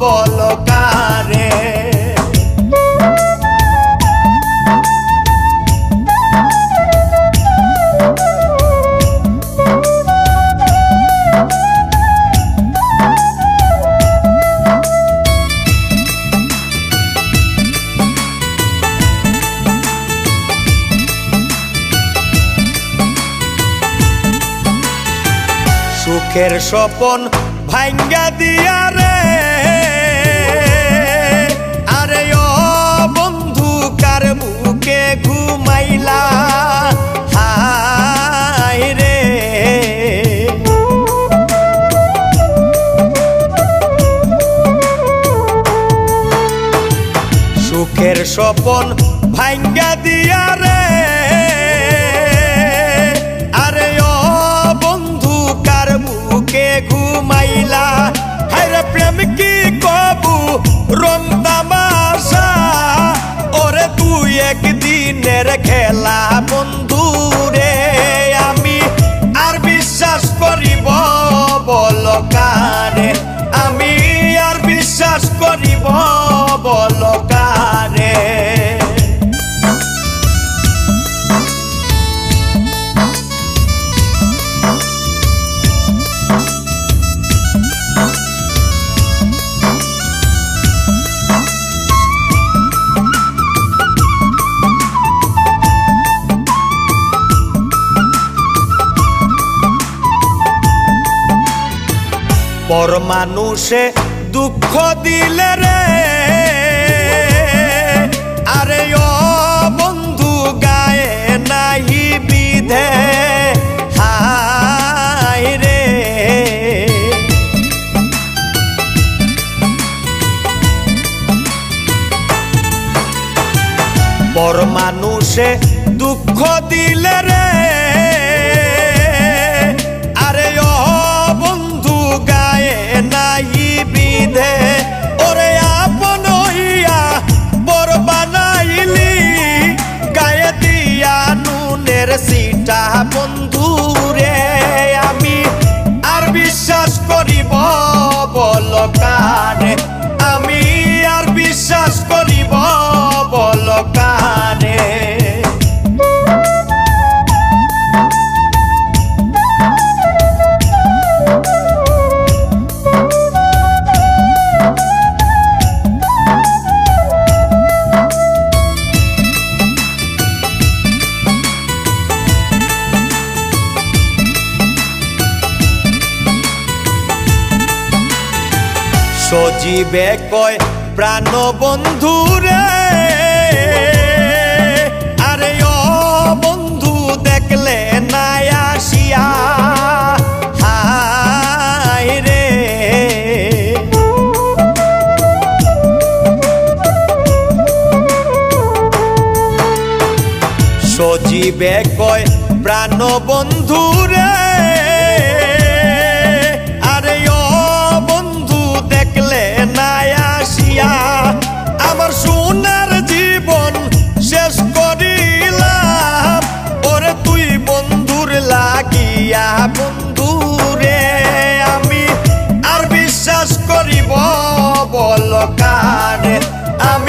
বল কারে। সুখের স্বপন ভাঙ্গা দিয়া রে, আরে ও বন্ধু কার বুকে ঘুমাইলা হায় রে। সুখের স্বপন ভাঙ্গা দিয়া রে, আরে ও বন্ধু কার বুকে ঘুমাইলা। হায়রে প্রেম কি কবু রং তামাশা, ওরে তুই একদিনের খেলা বন্ধু রে। আমি আর বিশ্বাস করিব বল কারে, আমি আর বিশ্বাস করিব বল কারে। পর মানুষে দুঃখ দিলে রে, আরে ও বন্ধু গায়ে নাহি বিধে হায় রে। পর মানুষে দুঃখ দিলে রে, আরে ও বন্ধু গায়ে নাহি বিধে। ওরে আপন হইয়া বর বানাইলি, গায়ে দিয়া নুনের সিটা বন্ধু রে। আমি আর বিশ্বাস করিব বল কারে, আমি আর বিশ্বাস করিব বল কারে। সজীবে কয় প্রাণ বন্ধু রে, আরে ও বন্ধু দেখলে না আসিয়া হায় রে। সজীবে কয় প্রাণ বন্ধু রে, আরে ও বন্ধু দেখলে না আসিয়া। আমার সোনার জীবন শেষ করিলাম, ওরে তুই বন্ধুর লাগিয়া বন্ধু রে। আমি আর বিশ্বাস করিব বল কারে, আমি